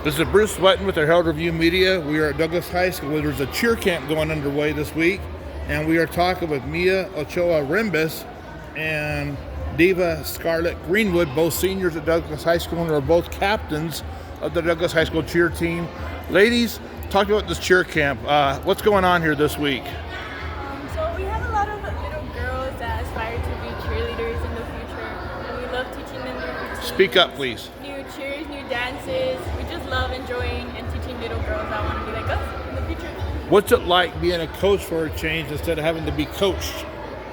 This is Bruce Sweaton with the Herald Review Media. We are at Douglas High School where there's a cheer camp going underway this week. And we are talking with Mia Ochoa Rembis and Diva Greenwood, both seniors at Douglas High School, and are both captains of the Douglas High School cheer team. Ladies, talk about this cheer camp. What's going on here this week? So we have a lot of little girls that aspire to be cheerleaders in the future, and we love teaching them new routines. Speak up, please. New cheers, new dances. We just love enjoying and teaching little girls that want to be like us in the future. What's it like being a coach for a change instead of having to be coached?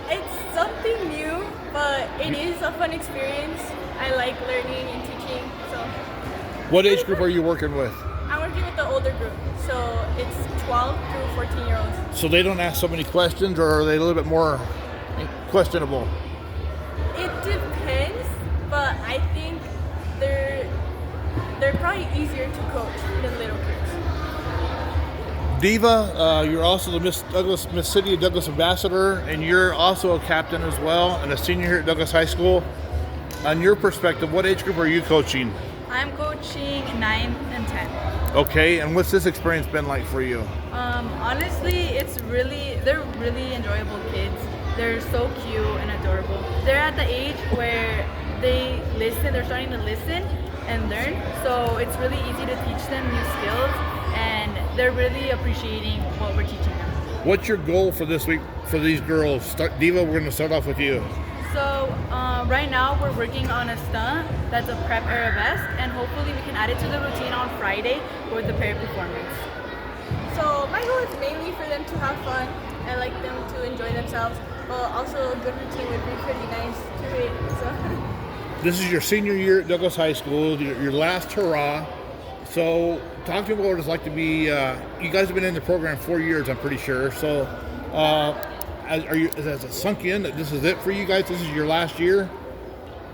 It's something new, but it is a fun experience. I like learning and teaching. So What age group are you working with? I'm working with the older group, so it's 12 through 14-year-olds. So they don't ask so many questions, or are they a little bit more questionable? It depends, but I think they're probably easier to coach than little kids. Diva, you're also the Miss City of Douglas Ambassador, and you're also a captain as well, and a senior here at Douglas High School. On your perspective, what age group are you coaching? I'm coaching 9 and 10. Okay, and what's this experience been like for you? Honestly, they're really enjoyable kids. They're so cute and adorable. They're at the age where they're starting to listen and learn, so it's really easy to teach them new skills, and they're really appreciating what we're teaching them. What's your goal for this week for these girls? Diva, we're going to start off with you. So right now we're working on a stunt that's a prep arabesque, and hopefully we can add it to the routine on Friday with the pair performance. So my goal is mainly for them to have fun. I like them to enjoy themselves, but also a good routine would be pretty nice to read. So. This is your senior year at Douglas High School, your last hurrah. So talk to me about what it's like to be, you guys have been in the program 4 years, I'm pretty sure. So has it sunk in that this is it for you guys? This is your last year?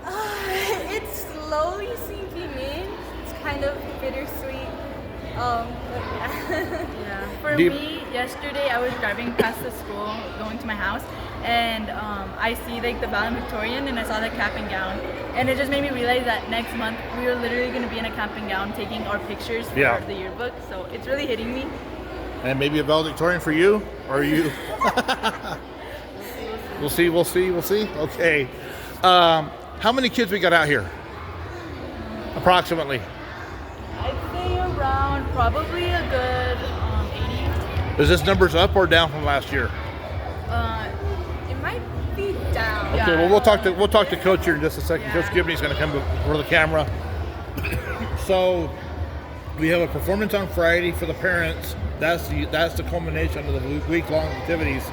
It's slowly sinking in. It's kind of bittersweet. But yeah. Yeah. For me, yesterday I was driving past the school, going to my house, and I see like the valedictorian, and I saw the cap and gown, and it just made me realize that next month we are literally going to be in a cap and gown taking our pictures for the yearbook. So it's really hitting me. And maybe a valedictorian for you? Or are you? We'll see. Okay. How many kids we got out here? Approximately. I'd say around probably a good 80. Is this numbers up or down from last year? It might be down. Okay, well we'll talk to Coach here in just a second. Yeah. Coach Gibney's going to come before the camera. So we have a performance on Friday for the parents. That's the culmination of the week-long activities.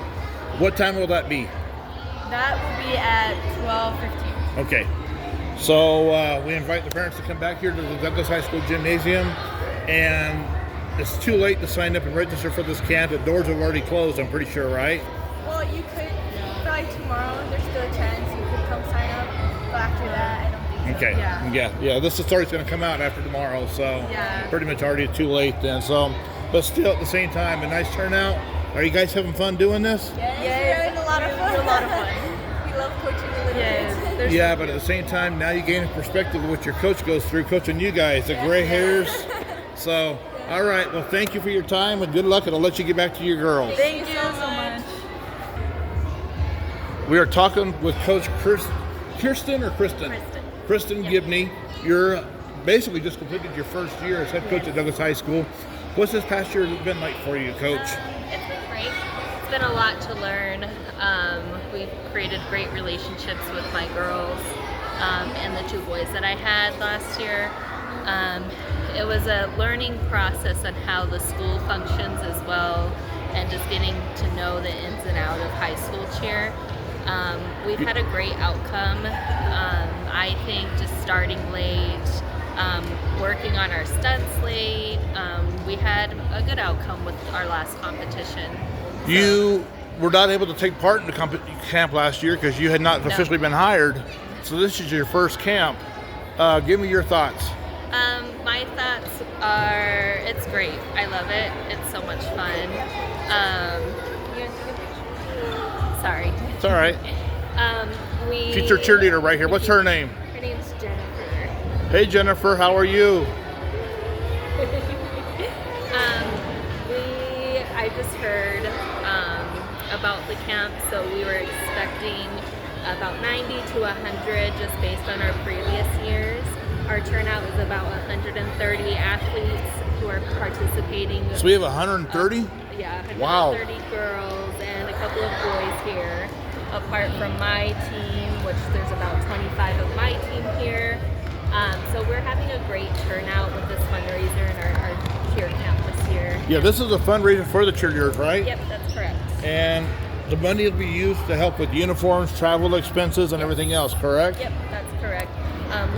What time will that be? That will be at 12:15. Okay. So we invite the parents to come back here to the Douglas High School Gymnasium, and it's too late to sign up and register for this camp. The doors have already closed, I'm pretty sure, right? Well, you could try tomorrow. There's still a chance you could come sign up, but after that, I don't think so. Okay. Yeah. This story's going to come out after tomorrow, so pretty much already too late then. So, but still at the same time, a nice turnout. Are you guys having fun doing this? Yes, we're having a lot of fun. It's a lot of fun. We love coaching the little kids. Yeah, but at the same time, now you gain a perspective of what your coach goes through, coaching you guys, the gray hairs. So, all right. Well, thank you for your time and good luck, and I'll let you get back to your girls. Thank you so much. We are talking with Coach Cristin Gibney. You're basically just completed your first year as head coach at Douglas High School. What's this past year been like for you, Coach? It's been great. It's been a lot to learn. We've created great relationships with my girls and the 2 boys that I had last year. It was a learning process on how the school functions as well, and just getting to know the ins and outs of high school cheer. We've had a great outcome. I think just starting late, working on our stunts late, we had a good outcome with our last competition. You were not able to take part in the camp last year because you had not officially been hired. So this is your first camp. Give me your thoughts. My thoughts are, it's great. I love it. It's so much fun. Sorry. It's all right. Teacher cheerleader right here. What's her name? Her name's Jennifer. Hey Jennifer, how are you? I just heard about the camp, so we were expecting about 90 to 100 just based on our previous years. Our turnout is about 130 athletes who are participating. So we have 130? Yeah, 130 Wow. girls and a couple of boys here, apart from my team, which there's about 25 of my team here. So we're having a great turnout with this fundraiser in our cheer camp this year. Yeah, this is a fundraiser for the cheerleaders, right? Yep, that's correct. And the money will be used to help with uniforms, travel expenses, and everything else, correct? Yep, that's correct. I'm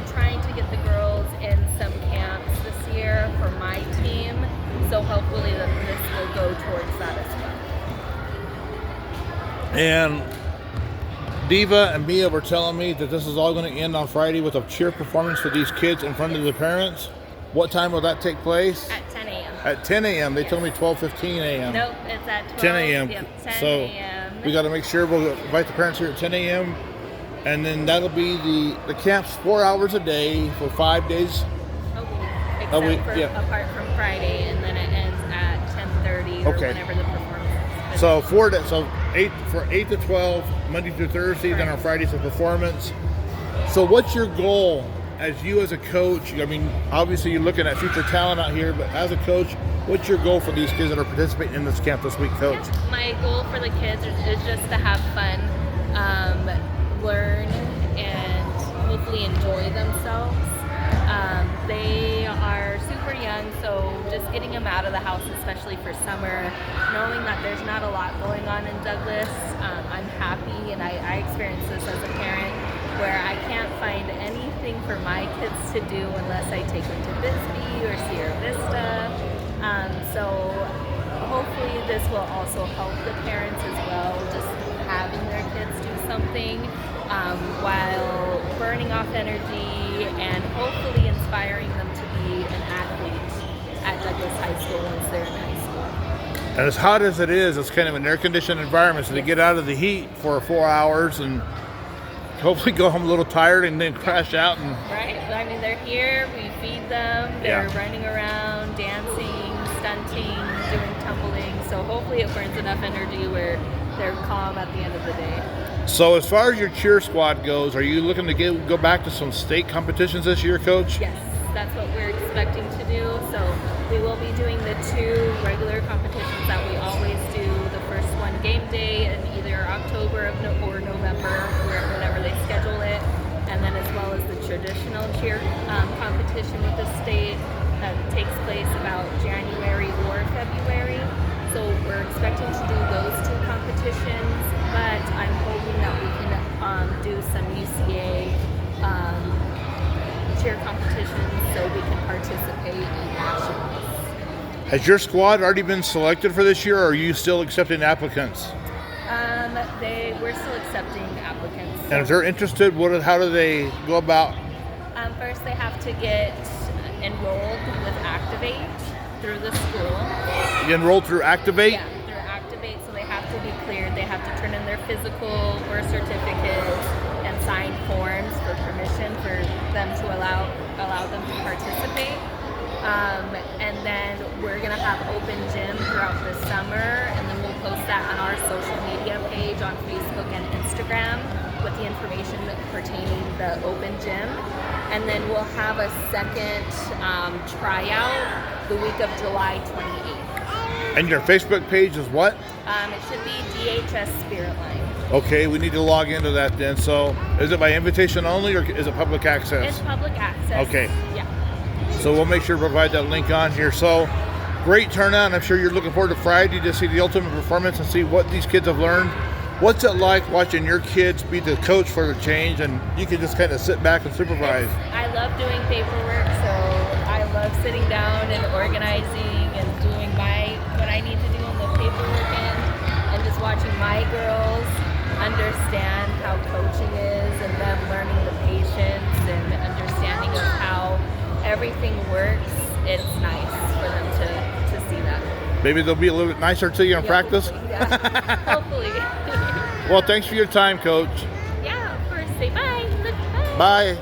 trying to get the girls in some camps this year for my team, so hopefully this will go towards that as well. And Diva and Mia were telling me that this is all going to end on Friday with a cheer performance for these kids in front of the parents. What time will that take place? At 10 a.m. At 10 a.m. They told me 12:15 a.m. Nope, it's at 12. 10 a.m. Yep, 10 So a.m. we got to make sure we'll invite the parents here at 10 a.m. And then that'll be the camp's 4 hours a day for 5 days. Except for apart from Friday, and then it ends at 10:30 or whenever the performance is. So 8 to 12 Monday through Thursday. Correct. Then on Fridays a performance. So what's your goal as you as a coach? I mean, obviously you're looking at future talent out here, but as a coach, what's your goal for these kids that are participating in this camp this week, Coach? Yeah, my goal for the kids is just to have fun, learn, and hopefully enjoy themselves. They are super young, so just getting them out of the house, especially for summer, knowing that there's not a lot going on in Douglas, I'm happy, and I experienced this as a parent, where I can't find anything for my kids to do unless I take them to Bisbee or Sierra Vista. So hopefully this will also help the parents as well, just having their kids do something while burning off energy and hopefully inspiring them to be an athlete at Douglas High School once they're in high school. And as hot as it is, it's kind of an air-conditioned environment, so they get out of the heat for 4 hours and hopefully go home a little tired and then crash out. And right. I mean, they're here, we feed them, they're running around, dancing, stunting, doing tumbling, so hopefully it burns enough energy where they're calm at the end of the day. So as far as your cheer squad goes, are you looking to go back to some state competitions this year, Coach? Yes, that's what we're expecting to do. So we will be doing the 2 regular competitions that we always do. The first one game day in either October or November, whenever they schedule it, and then as well as the traditional cheer competition with the state that takes place about January or February. So we're expecting to do those 2 competitions, but I'm hoping that we can do some UCA cheer competitions so we can participate in nationals. Has your squad already been selected for this year, or are you still accepting applicants? We're still accepting applicants. And if they're interested, how do they go about? First, they have to get enrolled with Activate through the school. You enrolled through Activate? Yeah, through Activate, so they have to be cleared. They have to turn in their physical, birth certificates, and sign forms for permission for them to allow them to participate. And then we're going to have open gym throughout the summer, and then we'll post that on our social media page on Facebook and Instagram with the information pertaining the open gym. And then we'll have a second tryout the week of July 28th. And your Facebook page is what? It should be DHS Spirit Line. Okay, we need to log into that then. So is it by invitation only, or is it public access? It's public access. Okay. Yeah. So we'll make sure to provide that link on here. So great turnout. I'm sure you're looking forward to Friday to see the ultimate performance and see what these kids have learned. What's it like watching your kids be the coach for the change, and you can just kind of sit back and supervise? I love doing paperwork, so I love sitting down and organizing and doing what I need to do on the paperwork end, and just watching my girls understand how coaching is and them learning the patience and understanding of how everything works. It's nice for them to see that. Maybe they'll be a little bit nicer to you in practice? Hopefully, yeah. Hopefully. Well, thanks for your time, Coach. Yeah, of course. Say bye. Bye. Bye.